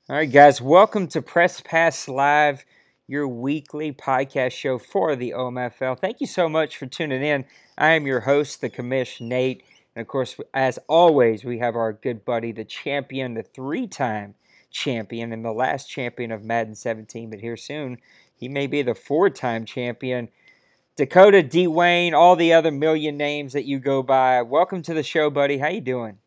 All right, guys, welcome to Press Pass Live, your weekly podcast show for the OMFL. Thank you so much for tuning in. I am your host, the commish, Nate. And of course, as always, we have our good buddy, the champion, the three-time champion, and the last champion of Madden 17. But here soon, he may be the four-time champion. Dakota, D. Wayne, all the other million names that you go by. Welcome to the show, buddy. How you doing?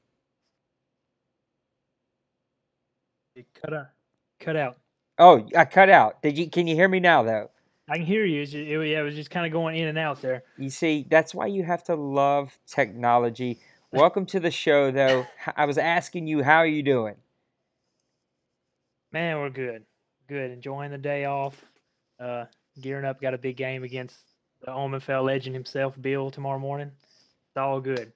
It cut out. Oh, I cut out. Can you hear me now, though? I can hear you. It was just kind of going in and out there. You see, that's why you have to love technology. Welcome to the show, though. I was asking you, how are you doing? Man, we're good. Good. Enjoying the day off. Uh, Gearing up. Got a big game against the OMFL legend himself, Bill, tomorrow morning. It's all good.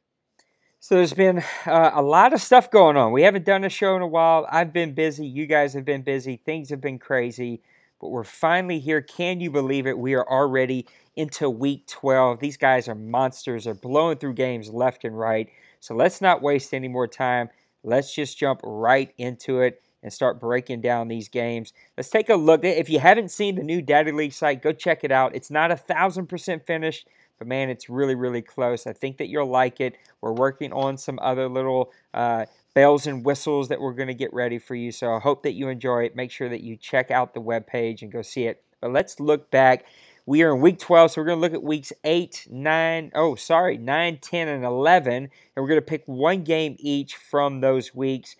So there's been a lot of stuff going on. We haven't done a show in a while. I've been busy. You guys have been busy. Things have been crazy. But we're finally here. Can you believe it? We are already into week 12. These guys are monsters. They're blowing through games left and right. So let's not waste any more time. Let's just jump right into it and start breaking down these games. Let's take a look. If you haven't seen the new Daddy League site, go check it out. It's not 1,000% finished, but man, it's really, really close. I think that you'll like it. We're working on some other little bells and whistles that we're going to get ready for you. So I hope that you enjoy it. Make sure that you check out the webpage and go see it. But let's look back. We are in week 12, so we're going to look at weeks 9, 10, and 11. And we're going to pick one game each from those weeks.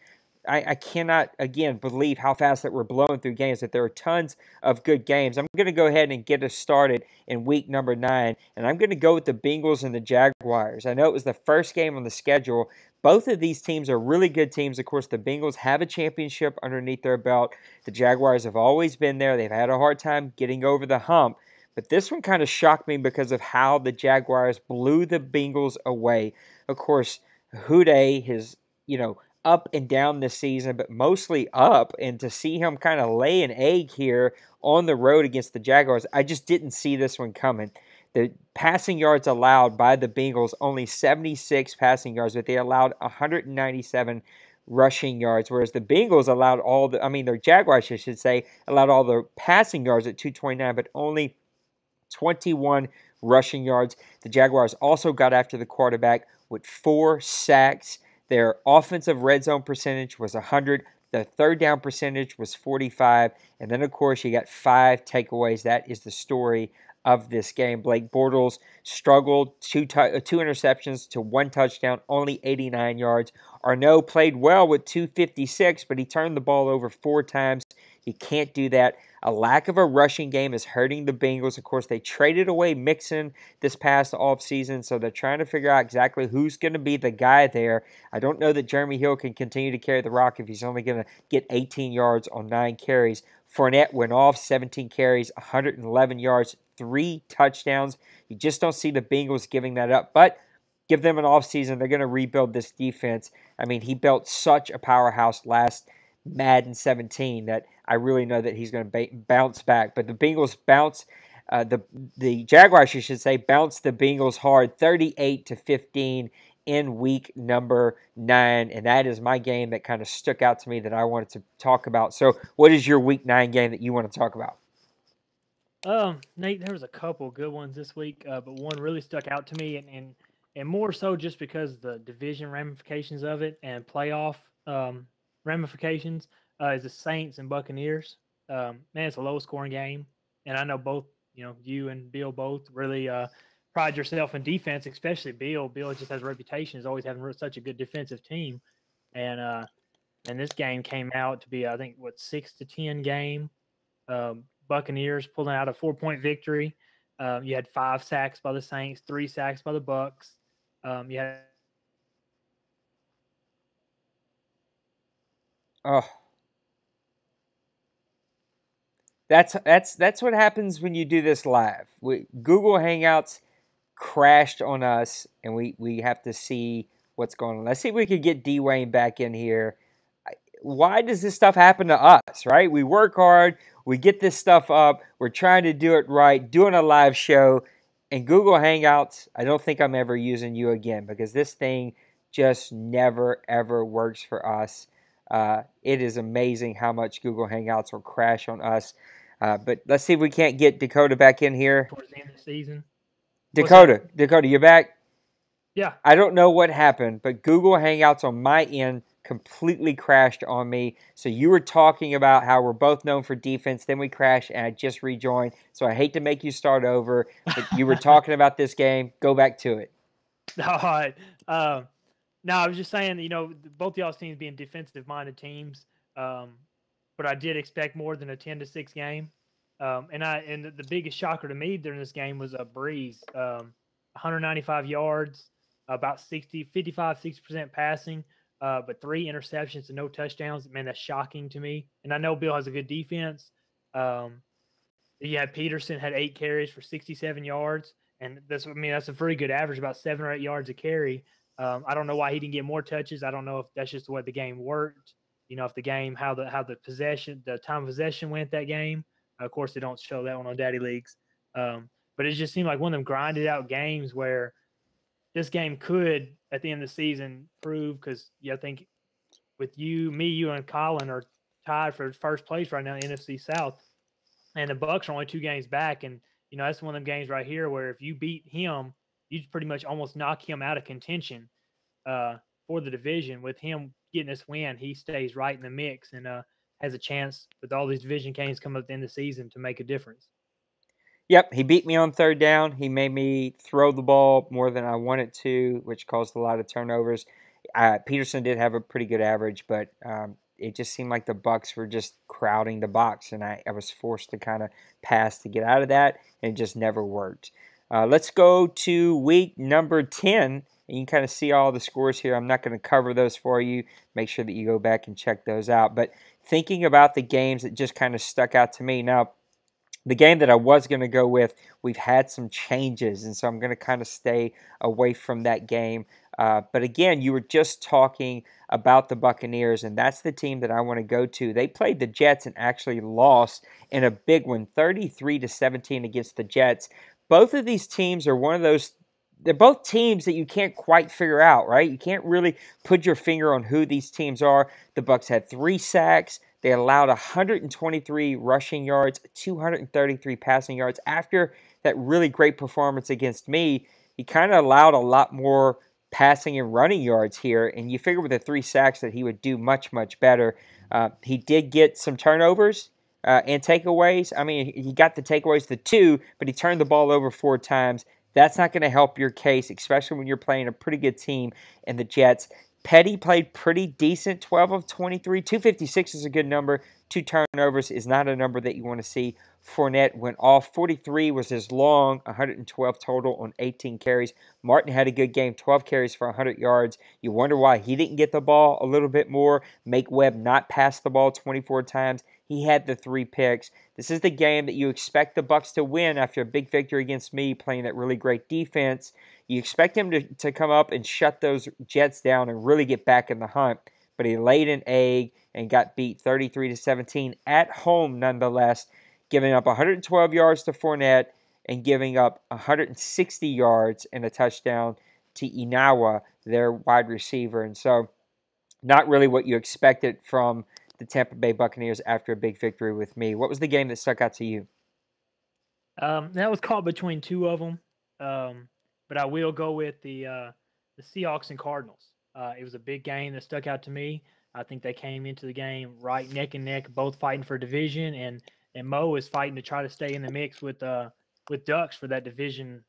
I cannot, again, believe how fast that we're blowing through games, that there are tons of good games. I'm going to go ahead and get us started in week number 9, and I'm going to go with the Bengals and the Jaguars. I know it was the first game on the schedule. Both of these teams are really good teams. Of course, the Bengals have a championship underneath their belt. The Jaguars have always been there. They've had a hard time getting over the hump. But this one kind of shocked me because of how the Jaguars blew the Bengals away. Of course, Houday, his, up and down this season, but mostly up. And to see him kind of lay an egg here on the road against the Jaguars, I just didn't see this one coming. The passing yards allowed by the Bengals, only 76 passing yards, but they allowed 197 rushing yards, whereas the Bengals allowed their Jaguars, I should say, allowed all the passing yards at 229, but only 21 rushing yards. The Jaguars also got after the quarterback with 4 sacks. Their offensive red zone percentage was 100. The third down percentage was 45. And then, of course, you got 5 takeaways. That is the story of this game. Blake Bortles struggled, 2 interceptions to 1 touchdown, only 89 yards. Arnaud played well with 256, but he turned the ball over 4 times. You can't do that. A lack of a rushing game is hurting the Bengals. Of course, they traded away Mixon this past offseason, so they're trying to figure out exactly who's going to be the guy there. I don't know that Jeremy Hill can continue to carry the rock if he's only going to get 18 yards on 9 carries. Fournette went off, 17 carries, 111 yards, 3 touchdowns. You just don't see the Bengals giving that up, but give them an offseason. They're going to rebuild this defense. I mean, he built such a powerhouse last Madden 17 that I really know that he's going to bounce back. But the Bengals the Jaguars, you should say, bounced the Bengals hard, 38-15 in week number 9, and that is my game that kind of stuck out to me that I wanted to talk about. So, what is your week 9 game that you want to talk about? Nate, there was a couple good ones this week, but one really stuck out to me, and more so just because the division ramifications of it and playoff ramifications is the Saints and Buccaneers. Man, it's a low scoring game, and I know both you and Bill both really pride yourself in defense, especially Bill. Bill just has a reputation as always having such a good defensive team, and this game came out to be, I think, 6-10 game. Buccaneers pulling out a 4-point victory. You had 5 sacks by the Saints, 3 sacks by the Bucks. You had Oh, that's what happens when you do this live. Google Hangouts crashed on us, and we have to see what's going on. Let's see if we could get D Wayne back in here. Why does this stuff happen to us, right? We work hard, we get this stuff up, we're trying to do it right, doing a live show, and Google Hangouts, I don't think I'm ever using you again because this thing just never, ever works for us. It is amazing how much Google Hangouts will crash on us. But let's see if we can't get Dakota back in here. Towards the end of the season. What's Dakota, that? Dakota, you're back? Yeah. I don't know what happened, but Google Hangouts on my end completely crashed on me. So you were talking about how we're both known for defense, then we crashed, and I just rejoined. So I hate to make you start over, but you were talking about this game. Go back to it. All right. No, I was just saying, both y'all's teams being defensive-minded teams, but I did expect more than a 10-6 game. And the biggest shocker to me during this game was a Breeze, 195 yards, about 60% passing, but 3 interceptions and no touchdowns. Man, that's shocking to me. And I know Bill has a good defense. Peterson had 8 carries for 67 yards, and that's a pretty good average, about 7 or 8 yards a carry. I don't know why he didn't get more touches. I don't know if that's just the way the game worked. If the game how the time of possession went that game. Of course, they don't show that one on Daddy Leagues, but it just seemed like one of them grinded out games where this game could at the end of the season prove, because I think with you, and Colin are tied for first place right now in the NFC South, and the Bucks are only 2 games back, and that's one of them games right here where if you beat him, you pretty much almost knock him out of contention for the division. With him getting this win, he stays right in the mix and has a chance with all these division games coming up at the end of the season to make a difference. Yep, he beat me on third down. He made me throw the ball more than I wanted to, which caused a lot of turnovers. Peterson did have a pretty good average, but it just seemed like the Bucks were just crowding the box, and I was forced to kind of pass to get out of that, and it just never worked. Let's go to week number 10, and you can kind of see all the scores here. I'm not going to cover those for you. Make sure that you go back and check those out. But thinking about the games that just kind of stuck out to me. Now, the game that I was going to go with, we've had some changes, and so I'm going to kind of stay away from that game. But again, you were just talking about the Buccaneers, and that's the team that I want to go to. They played the Jets and actually lost in a big one, 33-17 against the Jets. Both of these teams are one of those. They're both teams that you can't quite figure out, right? You can't really put your finger on who these teams are. The Bucks had 3 sacks. They allowed 123 rushing yards, 233 passing yards. After that really great performance against me, he kind of allowed a lot more passing and running yards here. And you figure with the 3 sacks that he would do much, much better. He did get some turnovers and takeaways. I mean, he got the takeaways, the 2, but he turned the ball over 4 times. That's not going to help your case, especially when you're playing a pretty good team in the Jets. Petty played pretty decent, 12 of 23. 256 is a good number. 2 turnovers is not a number that you want to see. Fournette went off. 43 was his long, 112 total on 18 carries. Martin had a good game, 12 carries for 100 yards. You wonder why he didn't get the ball a little bit more. Make Webb not pass the ball 24 times. He had the 3 picks. This is the game that you expect the Bucks to win after a big victory against me, playing that really great defense. You expect him to come up and shut those Jets down and really get back in the hunt. But he laid an egg and got beat 33-17 at home nonetheless, giving up 112 yards to Fournette and giving up 160 yards and a touchdown to Inawa, their wide receiver. And so not really what you expected from the Tampa Bay Buccaneers after a big victory with me. What was the game that stuck out to you? That was caught between 2 of them, but I will go with the Seahawks and Cardinals. It was a big game that stuck out to me. I think they came into the game right neck and neck, both fighting for division, and Mo is fighting to try to stay in the mix with Ducks for that division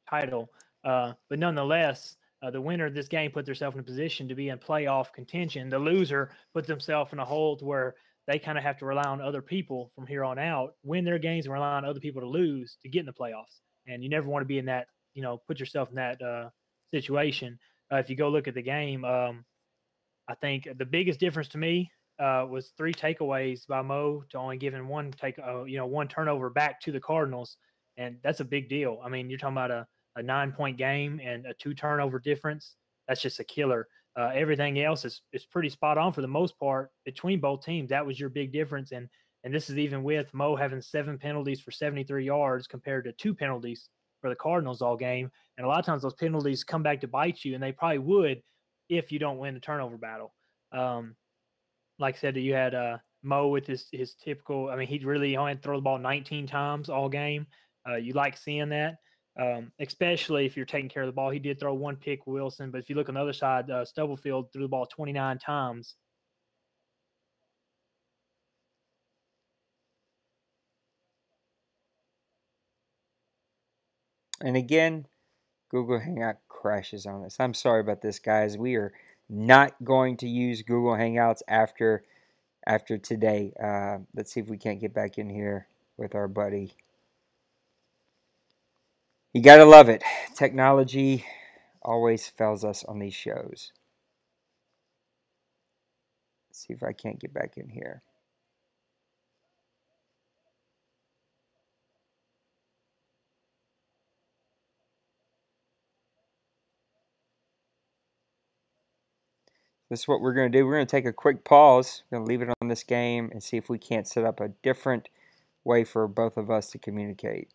title. But nonetheless, the winner of this game put themselves in a position to be in playoff contention. The loser put themselves in a hole to where they kind of have to rely on other people from here on out, win their games and rely on other people to lose to get in the playoffs. And you never want to be in that, put yourself in that situation. If you go look at the game, I think the biggest difference to me was 3 takeaways by Mo to only giving one turnover back to the Cardinals, and that's a big deal. I mean, you're talking about a 9-point game and a 2 turnover difference. That's just a killer. Everything else is pretty spot on for the most part between both teams. That was your big difference, and this is even with Mo having 7 penalties for 73 yards compared to 2 penalties for the Cardinals all game. And a lot of times those penalties come back to bite you, and they probably would if you don't win the turnover battle. Um, like I said, that you had Mo with his typical. I mean, he really only had to throw the ball 19 times all game. You like seeing that, especially if you're taking care of the ball. He did throw one pick, Wilson, but if you look on the other side, Stubblefield threw the ball 29 times. And again, Google Hangout crashes on us. I'm sorry about this, guys. We are not going to use Google Hangouts after today. Let's see if we can't get back in here with our buddy. You gotta love it. Technology always fails us on these shows. Let's see if I can't get back in here. This is what we're going to do. We're going to take a quick pause. We're going to leave it on this game and see if we can't set up a different way for both of us to communicate.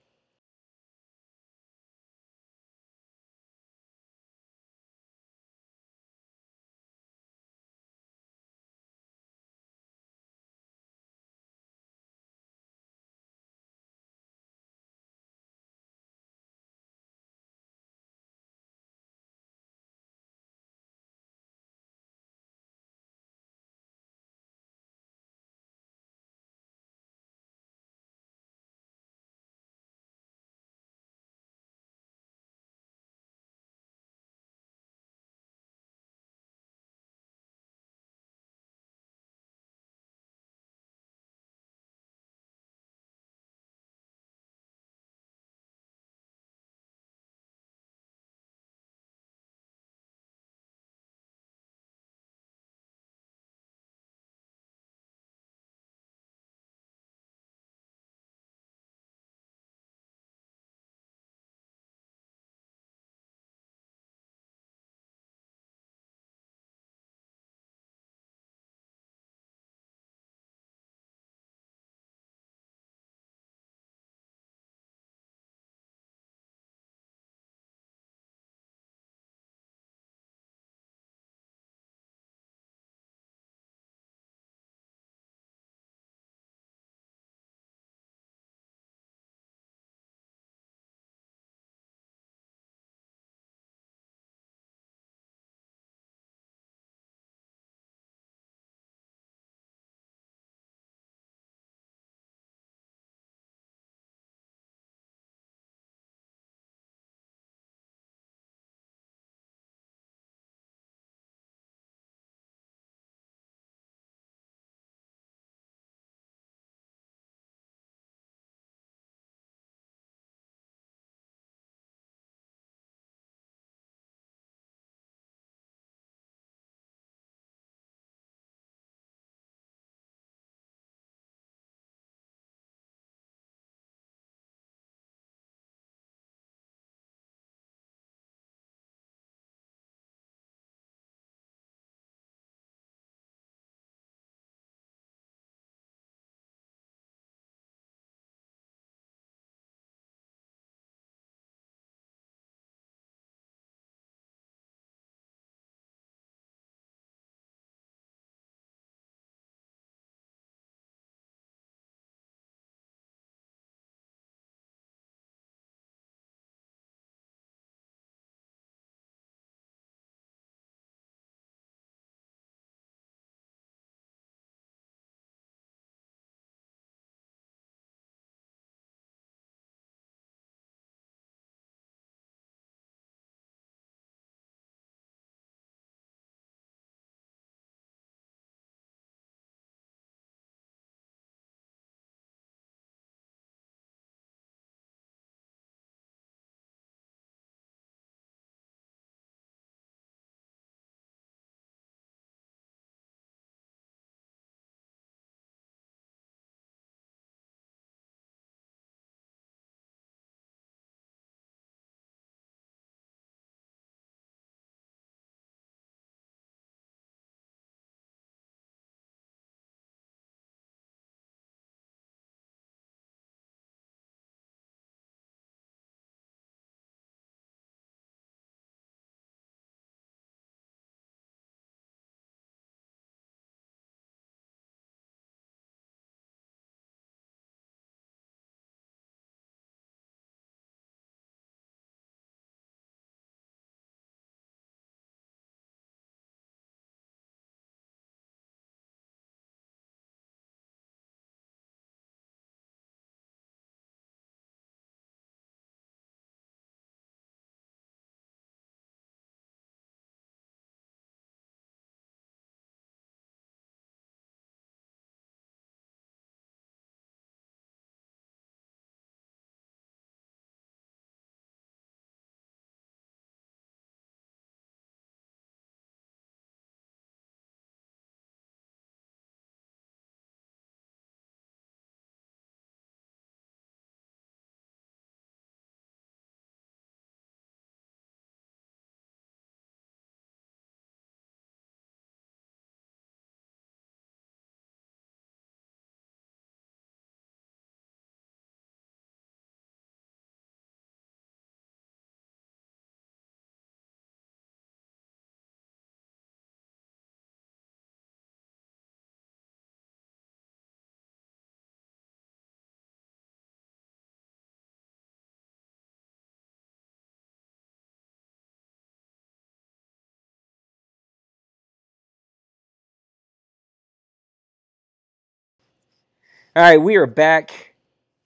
All right, we are back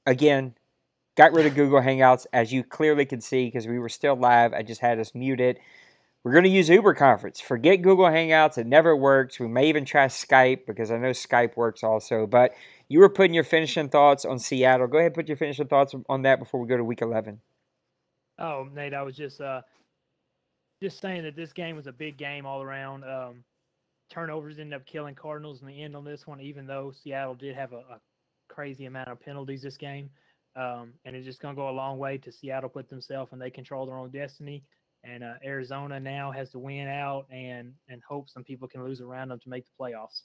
again. Got rid of Google Hangouts, as you clearly could see, because we were still live. I just had us muted. We're going to use Uber Conference. Forget Google Hangouts. It never works. We may even try Skype, because I know Skype works also. But you were putting your finishing thoughts on Seattle. Go ahead and put your finishing thoughts on that before we go to Week 11. Oh, Nate, I was just saying that this game was a big game all around. Turnovers ended up killing Cardinals in the end on this one, even though Seattle did have a crazy amount of penalties this game. And it's just going to go a long way to Seattle put themselves and they control their own destiny. And Arizona now has to win out and hope some people can lose around them to make the playoffs.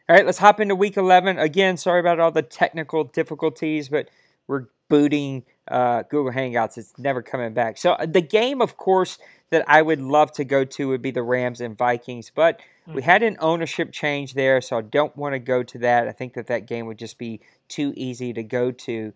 All right, let's hop into Week 11. Again, sorry about all the technical difficulties, but we're booting Google Hangouts. It's never coming back. So the game, of course, that I would love to go to would be the Rams and Vikings, but we had an ownership change there, so I don't want to go to that. I think that game would just be too easy to go to.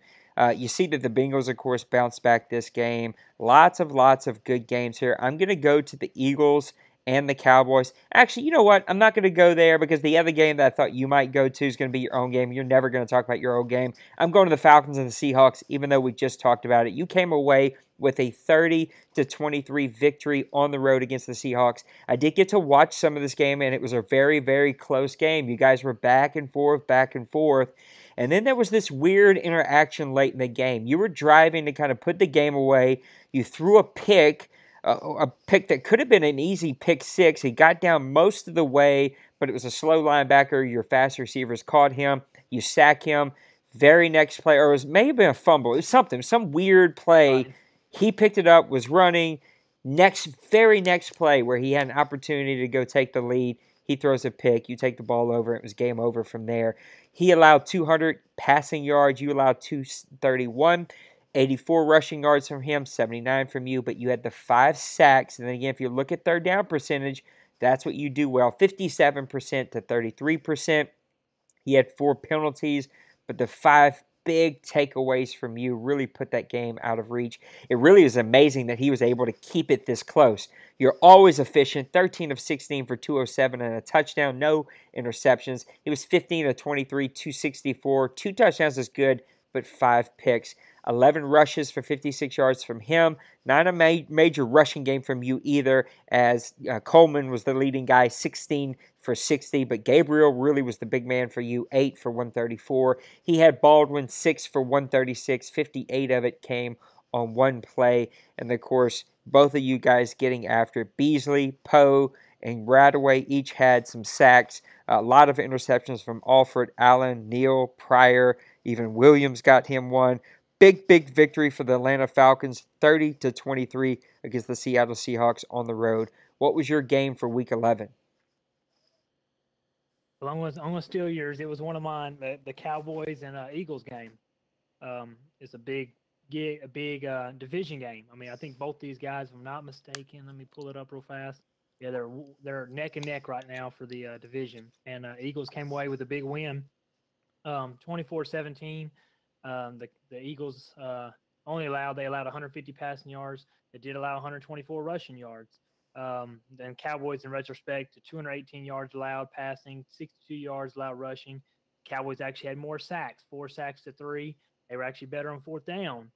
You see that the Bengals, of course, bounced back this game. Lots of good games here. I'm going to go to the Eagles and the Cowboys. Actually, you know what? I'm not going to go there because the other game that I thought you might go to is going to be your own game. You're never going to talk about your own game. I'm going to the Falcons and the Seahawks, even though we just talked about it. You came away with a 30-23 victory on the road against the Seahawks. I did get to watch some of this game, and it was a very close game. You guys were back and forth. And then there was this weird interaction late in the game. You were driving to kind of put the game away. You threw a pick that could have been an easy pick six. He got down most of the way, but it was a slow linebacker. Your fast receivers caught him. You sack him. Very next play, or it was maybe a fumble. It was something, some weird play. Right. He picked it up, was running. Very next play where he had an opportunity to go take the lead. He throws a pick. You take the ball over. It was game over from there. He allowed 200 passing yards. You allowed 231. 84 rushing yards from him, 79 from you, but you had the 5 sacks. And then again, if you look at third down percentage, that's what you do well, 57% to 33%. He had 4 penalties, but the 5 big takeaways from you really put that game out of reach. It really is amazing that he was able to keep it this close. You're always efficient, 13 of 16 for 207 and a touchdown, no interceptions. He was 15 of 23, 264. 2 touchdowns is good, but 5 picks. 11 rushes for 56 yards from him. Not a major rushing game from you either, as Coleman was the leading guy, 16 for 60, but Gabriel really was the big man for you, 8 for 134. He had Baldwin, 6 for 136. 58 of it came on one play. And, of course, both of you guys getting after it. Beasley, Poe, and Radaway each had some sacks. A lot of interceptions from Alford, Allen, Neal, Pryor. Even Williams got him one. Big victory for the Atlanta Falcons, 30-23 against the Seattle Seahawks on the road. What was your game for Week 11? Well, I'm gonna steal yours. It was one of mine. The Cowboys and Eagles game. It's a big division game. I mean, I think both these guys, if I'm not mistaken, let me pull it up real fast. Yeah, they're neck and neck right now for the division. And Eagles came away with a big win, 24-17. The Eagles they allowed 150 passing yards. They did allow 124 rushing yards. Then Cowboys, in retrospect, 218 yards allowed passing, 62 yards allowed rushing. Cowboys actually had more sacks, 4 sacks to 3. They were actually better on fourth down.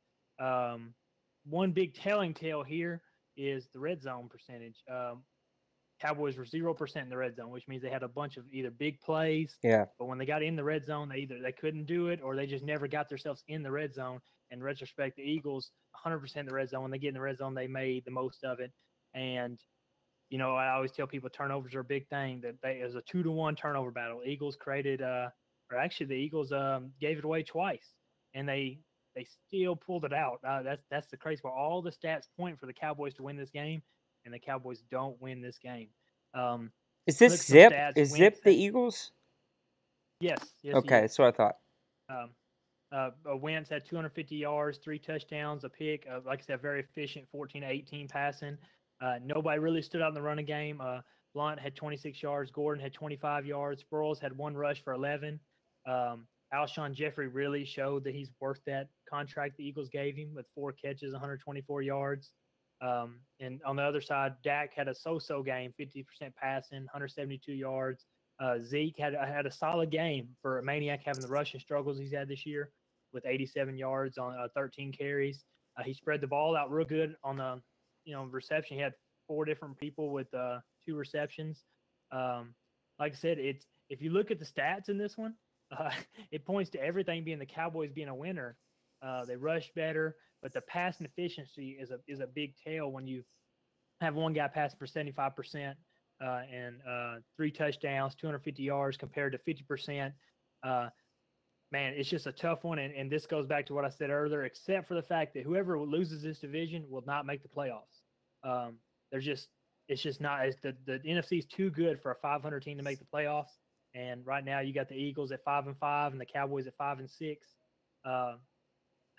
One big telling tale here is the red zone percentage. Cowboys were 0% in the red zone, which means they had a bunch of either big plays, Yeah. but when they got in the red zone, they couldn't do it, or they just never got themselves in the red zone. In retrospect, the Eagles 100% in the red zone. When they get in the red zone, they made the most of it. And I always tell people turnovers are a big thing. That it was a 2-1 turnover battle. Eagles created, or actually the Eagles gave it away twice, and they still pulled it out. That's the crazy part. All the stats point for the Cowboys to win this game, and the Cowboys don't win this game. Is Look this at some Zip? stats. Is Wentz Zip the Eagles? yes, he Okay, is. that's what I thought. Wentz had 250 yards, 3 touchdowns, a pick. Like I said, very efficient, 14-18 passing. Nobody really stood out in the running game. Blunt had 26 yards. Gordon had 25 yards. Sproles had 1 rush for 11. Alshon Jeffrey really showed that he's worth that contract the Eagles gave him with 4 catches, 124 yards. And on the other side, Dak had a so-so game, 50% passing, 172 yards. Zeke had a solid game for a Maniac, having the rushing struggles he's had this year with 87 yards on 13 carries. He spread the ball out real good on the reception. He had four different people with two receptions. Like I said, it's if you look at the stats in this one, uh, it points to everything being the Cowboys being a winner. They rush better, but the passing efficiency is a big tell when you have one guy passing for 75% and three touchdowns, 250 yards compared to 50%. Uh, Man, it's just a tough one. And this goes back to what I said earlier, except for the fact that whoever loses this division will not make the playoffs. There's just, it's just not, the NFC is too good for a 500 team to make the playoffs. And right now you got the Eagles at 5-5 and the Cowboys at 5-6. Uh,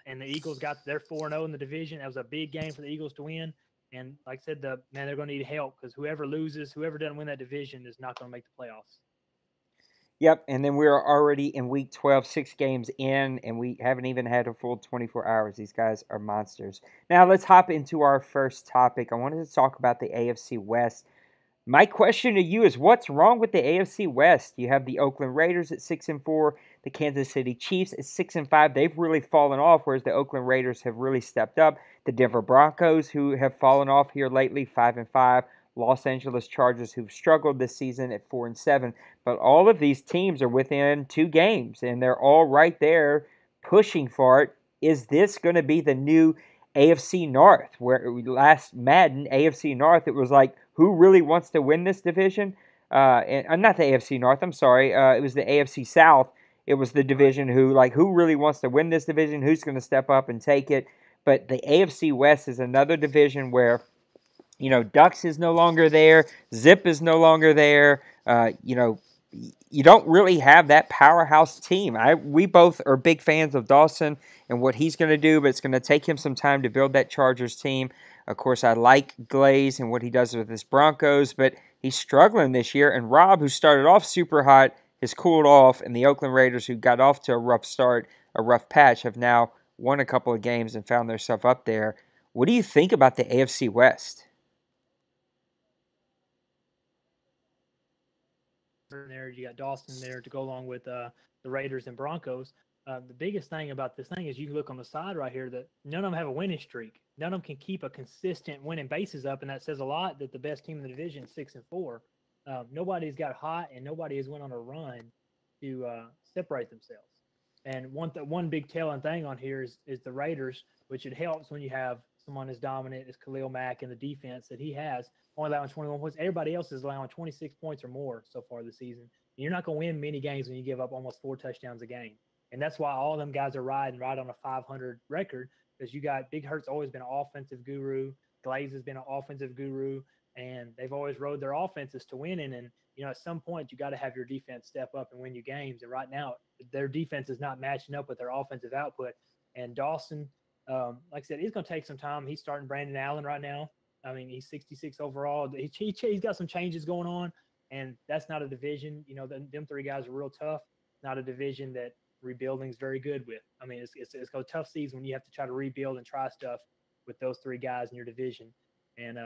and the Eagles got their 4-0 in the division. That was a big game for the Eagles to win. And like I said, they're going to need help because whoever loses, whoever doesn't win that division is not going to make the playoffs. Yep, and then we're already in week 12, 6 games in, and we haven't even had a full 24 hours. These guys are monsters. Now let's hop into our first topic. I wanted to talk about the AFC West. My question to you is, what's wrong with the AFC West? You have the Oakland Raiders at 6-4, the Kansas City Chiefs at 6-5. They've really fallen off, whereas the Oakland Raiders have really stepped up. The Denver Broncos, who have fallen off here lately, 5-5. Los Angeles Chargers, who've struggled this season at 4-7. But all of these teams are within 2 games, and they're all right there pushing for it. Is this going to be the new AFC North? Where last Madden, AFC North, it was like, who really wants to win this division? And not the AFC North, I'm sorry. It was the AFC South. It was the division who really wants to win this division? Who's going to step up and take it? But the AFC West is another division where, Ducks is no longer there. Zip is no longer there. You don't really have that powerhouse team. We both are big fans of Dawson and what he's going to do, but it's going to take him some time to build that Chargers team. Of course, I like Glaze and what he does with his Broncos, but he's struggling this year. And Rob, who started off super hot, has cooled off, and the Oakland Raiders, who got off to a rough start, a rough patch, have now won a couple of games and found themselves up there. What do you think about the AFC West? There, you got Dawson there to go along with the Raiders and Broncos. The biggest thing about this thing is you look on the side right here that none of them have a winning streak. None of them can keep a consistent winning basis up, and that says a lot that the best team in the division is 6-4. Nobody's got hot, and nobody has went on a run to separate themselves. And one big telling thing on here is the Raiders, which it helps when you have someone as dominant as Khalil Mack in the defense that he has, only allowing 21 points. Everybody else is allowing 26 points or more so far this season. And you're not going to win many games when you give up almost 4 touchdowns a game. And that's why all of them guys are riding right on a 500 record, because you got Big Hurt's always been an offensive guru. Glaze has been an offensive guru, and they've always rode their offenses to winning. And, at some point you got to have your defense step up and win you games. And right now their defense is not matching up with their offensive output. And Dawson, like I said, it's going to take some time. He's starting Brandon Allen right now. I mean, he's 66 overall. He's got some changes going on, and that's not a division. Them 3 guys are real tough. Not a division that rebuilding is very good with. I mean, it's a tough season when you have to try to rebuild and try stuff with those 3 guys in your division. And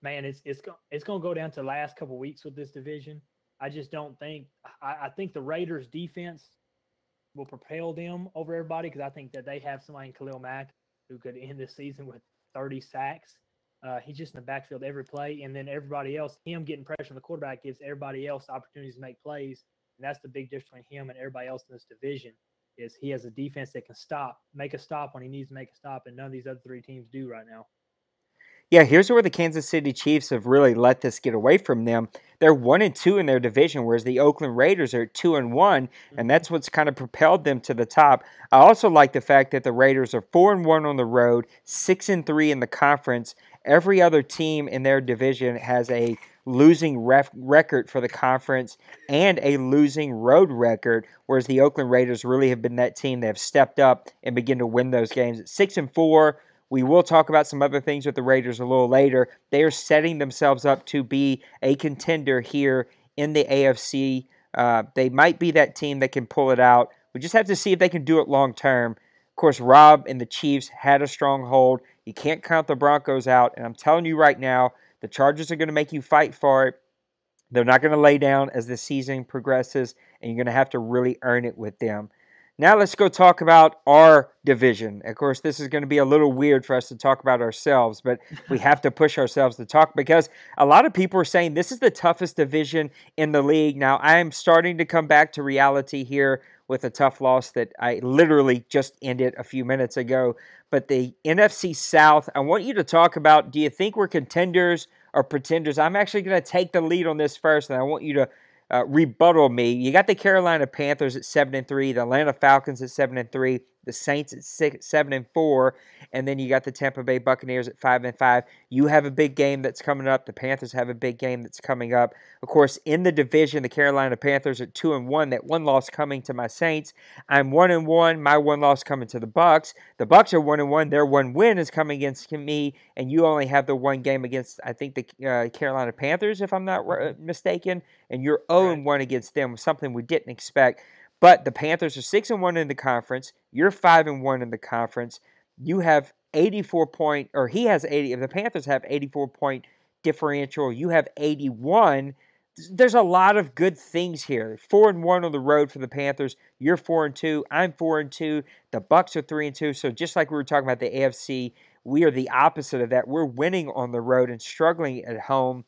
man, it's going to go down to the last couple of weeks with this division. I just don't think. I think the Raiders' defense will propel them over everybody, because I think that they have somebody in Khalil Mack who could end this season with 30 sacks. He's just in the backfield every play, and then everybody else, him getting pressure on the quarterback gives everybody else opportunities to make plays, and that's the big difference between him and everybody else in this division, is he has a defense that can make a stop when he needs to make a stop, and none of these other 3 teams do right now. Yeah, here's where the Kansas City Chiefs have really let this get away from them. They're 1-2 in their division, whereas the Oakland Raiders are 2-1, and that's what's kind of propelled them to the top. I also like the fact that the Raiders are 4-1 on the road, 6-3 in the conference. Every other team in their division has a losing record for the conference and a losing road record, whereas the Oakland Raiders really have been that team that have stepped up and begin to win those games. At 6-4. We will talk about some other things with the Raiders a little later. They are setting themselves up to be a contender here in the AFC. They might be that team that can pull it out. We just have to see if they can do it long term. Of course, Rob and the Chiefs had a strong hold. You can't count the Broncos out. And I'm telling you right now, the Chargers are going to make you fight for it. They're not going to lay down as the season progresses, and you're going to have to really earn it with them. Now let's go talk about our division. Of course, this is going to be a little weird for us to talk about ourselves, but we have to push ourselves to talk because a lot of people are saying this is the toughest division in the league. Now, I am starting to come back to reality here with a tough loss that I literally just ended a few minutes ago. But the NFC South, I want you to talk about, do you think we're contenders or pretenders? I'm actually going to take the lead on this first, and I want you to rebuttal me. You got the Carolina Panthers at 7-3, the Atlanta Falcons at 7-3, the Saints at 7-4, and then you got the Tampa Bay Buccaneers at 5-5. You have a big game that's coming up. The Panthers have a big game that's coming up. Of course, in the division, the Carolina Panthers at 2-1. That one loss coming to my Saints. I'm 1-1. My one loss coming to the Bucs. The Bucs are 1-1. Their one win is coming against me, and you only have the one game against, I think, the Carolina Panthers, if I'm not mistaken, and you're 0-1 against them, something we didn't expect. But the Panthers are 6-1 in the conference. You're 5-1 in the conference. You have 84 point, or he has 80. If the Panthers have 84-point differential, you have 81. There's a lot of good things here. 4-1 on the road for the Panthers. You're 4-2. I'm 4-2. The Bucs are 3-2. So just like we were talking about the AFC, we are the opposite of that. We're winning on the road and struggling at home.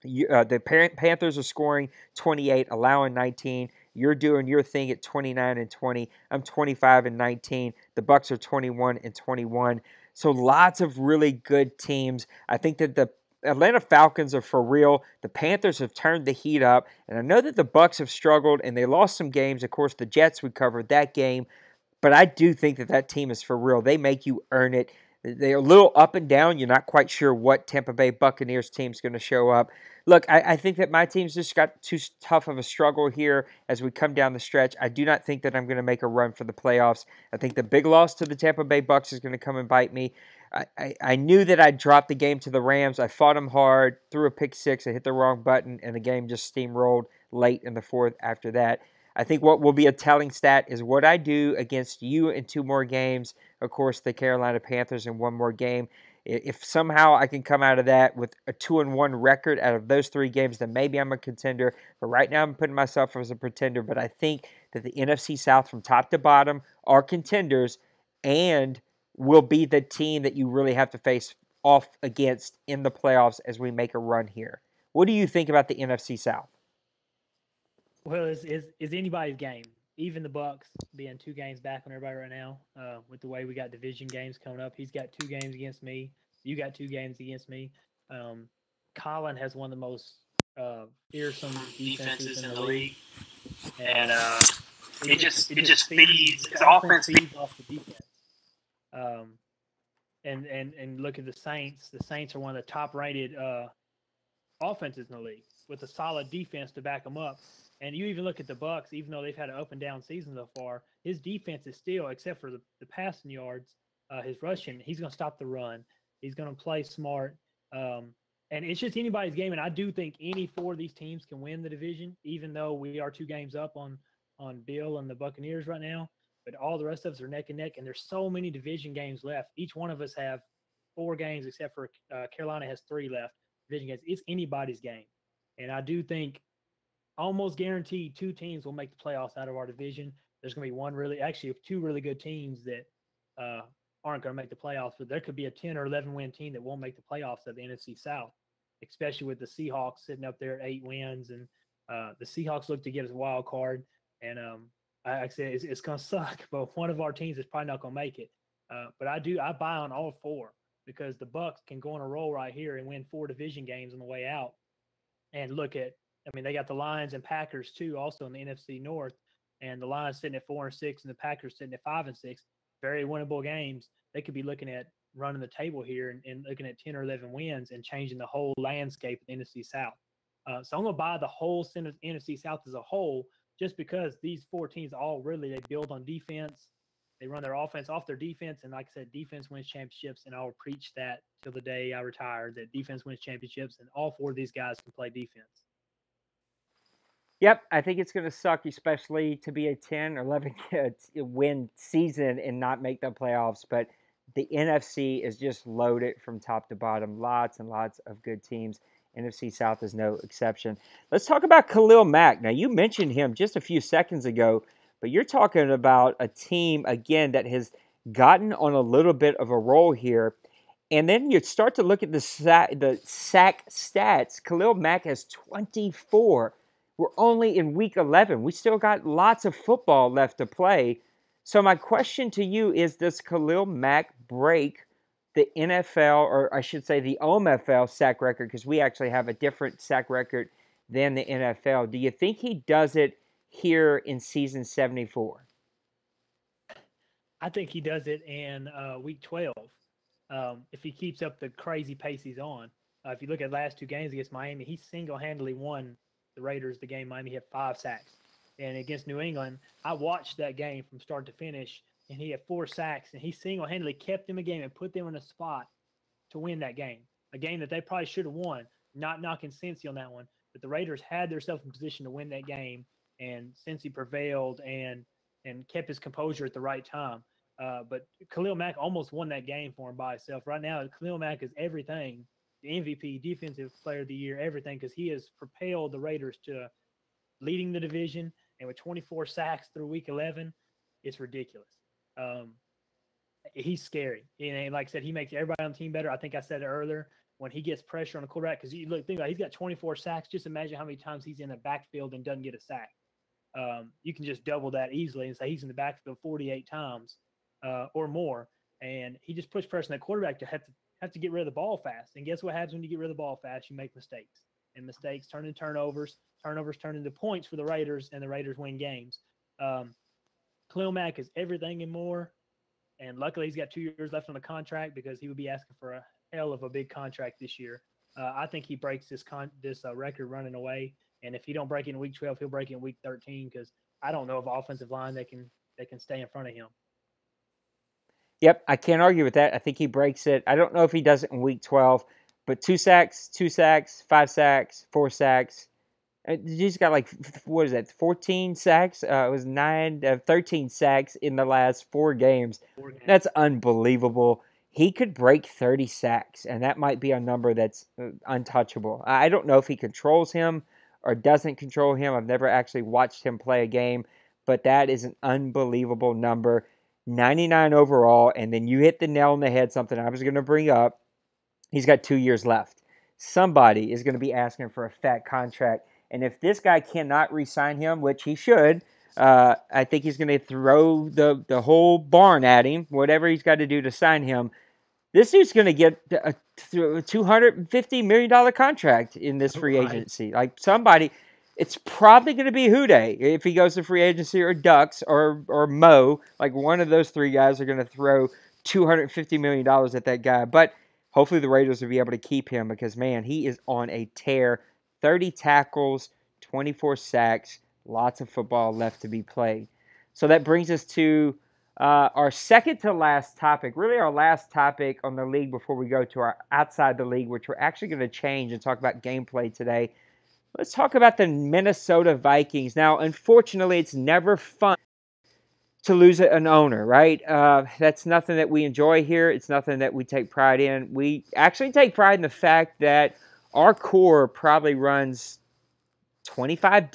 The Panthers are scoring 28, allowing 19. You're doing your thing at 29-20. I'm 25-19. The Bucs are 21-21. So lots of really good teams. I think that the Atlanta Falcons are for real. The Panthers have turned the heat up, and I know that the Bucs have struggled and they lost some games. Of course, the Jets, we covered that game. But I do think that that team is for real. They make you earn it. They're a little up and down. You're not quite sure what Tampa Bay Buccaneers team's going to show up. Look, I think that my team's just got too tough of a struggle here as we come down the stretch. I do not think that I'm going to make a run for the playoffs. I think the big loss to the Tampa Bay Bucs is going to come and bite me. I knew that I'd dropped the game to the Rams. I fought them hard, threw a pick six, I hit the wrong button, and the game just steamrolled late in the fourth after that. I think what will be a telling stat is what I do against you in 2 more games. Of course, the Carolina Panthers in 1 more game. If somehow I can come out of that with a 2-1 record out of those 3 games, then maybe I'm a contender. But right now I'm putting myself as a pretender. But I think that the NFC South from top to bottom are contenders and will be the team that you really have to face off against in the playoffs as we make a run here. What do you think about the NFC South? Well, it's anybody's game. Even the Bucks being 2 games back on everybody right now, with the way we got division games coming up. He's got 2 games against me. You got 2 games against me. Colin has one of the most fearsome defenses in the league, and it just feeds. His offense feeds off the defense. And look at the Saints. The Saints are one of the top rated offenses in the league with a solid defense to back them up. And you even look at the Bucks, even though they've had an up and down season so far, his defense is still, except for the passing yards, his rushing, he's going to stop the run. He's going to play smart. And it's just anybody's game. And I do think any 4 of these teams can win the division, even though we are 2 games up on Bill and the Buccaneers right now. But all the rest of us are neck and neck. And there's so many division games left. Each one of us have 4 games, except for Carolina has 3 left. Division games. It's anybody's game. And I do think almost guaranteed 2 teams will make the playoffs out of our division. There's going to be actually 2 really good teams that aren't going to make the playoffs, but there could be a 10 or 11 win team that won't make the playoffs of the NFC South, especially with the Seahawks sitting up there at 8 wins. And the Seahawks look to get us a wild card. And I said it's going to suck, but one of our teams is probably not going to make it. But I buy on all 4 because the Bucks can go on a roll right here and win 4 division games on the way out. And they got the Lions and Packers too, also in the NFC North, and the Lions sitting at 4-6, and the Packers sitting at 5-6. Very winnable games. They could be looking at running the table here and looking at 10 or 11 wins and changing the whole landscape of the NFC South. So I'm going to buy the whole NFC South as a whole, just because these 4 teams they build on defense. They run their offense off their defense, and like I said, defense wins championships, and I will preach that till the day I retire, that defense wins championships, and all 4 of these guys can play defense. Yep, I think it's going to suck, especially to be a 10 or 11 win season and not make the playoffs. But the NFC is just loaded from top to bottom. Lots and lots of good teams. NFC South is no exception. Let's talk about Khalil Mack. Now, you mentioned him just a few seconds ago, but you're talking about a team, again, that has gotten on a little bit of a roll here. And then you start to look at the sack stats. Khalil Mack has 24. We're only in week 11. We still got lots of football left to play. So my question to you is, does Khalil Mack break the NFL, or I should say the OMFL sack record, because we actually have a different sack record than the NFL. Do you think he does it here in season 74? I think he does it in week 12 if he keeps up the crazy pace he's on. If you look at the last two games against Miami, he single-handedly won the Raiders the game. Miami had 5 sacks. And against New England, I watched that game from start to finish, and he had 4 sacks, and he single-handedly kept them a game and put them in a spot to win that game, a game that they probably should have won. Not knocking Cincy on that one, but the Raiders had themselves in position to win that game, and Cincy prevailed and kept his composure at the right time. But Khalil Mack almost won that game for him by himself. Right now, Khalil Mack is everything, the MVP, Defensive Player of the Year, everything, because he has propelled the Raiders to leading the division, and with 24 sacks through week 11, it's ridiculous. He's scary. And like I said, he makes everybody on the team better. I think I said it earlier, when he gets pressure on the quarterback, because you look, think about it, he's got 24 sacks. Just imagine how many times he's in the backfield and doesn't get a sack. You can just double that easily and say he's in the backfield 48 times or more, and he just puts pressure on that quarterback to have to get rid of the ball fast. And guess what happens when you get rid of the ball fast? You make mistakes, and mistakes turn into turnovers. Turnovers turn into points for the Raiders, and the Raiders win games. Khalil Mack is everything and more, and luckily he's got 2 years left on the contract, because he would be asking for a hell of a big contract this year. I think he breaks this record running away, and if he don't break it in week 12, he'll break it in week 13, because I don't know of offensive line that can stay in front of him. Yep, I can't argue with that. I think he breaks it. I don't know if he does it in week 12, but 2 sacks, 5 sacks, 4 sacks. He's got like, what is that, 14 sacks? It was 13 sacks in the last 4 games. That's unbelievable. He could break 30 sacks, and that might be a number that's untouchable. I don't know if he controls him or doesn't control him. I've never actually watched him play a game, but that is an unbelievable number. 99 overall, and then you hit the nail on the head, something I was going to bring up. He's got 2 years left. Somebody is going to be asking for a fat contract, and if this guy cannot re-sign him, which he should, I think he's going to throw the whole barn at him, whatever he's got to do to sign him. This dude's going to get a $250 million contract in this free agency. Like, somebody, it's probably going to be Houday if he goes to free agency, or Ducks, or Mo. Like, one of those 3 guys are going to throw $250 million at that guy. But hopefully the Raiders will be able to keep him, because, man, he is on a tear. 30 tackles, 24 sacks, lots of football left to be played. So that brings us to our second to last topic, really our last topic on the league before we go to our outside the league, which we're actually going to change and talk about gameplay today. Let's talk about the Minnesota Vikings. Now, unfortunately, it's never fun to lose an owner, right? That's nothing that we enjoy here. It's nothing that we take pride in. We actually take pride in the fact that our core probably runs 25 deep.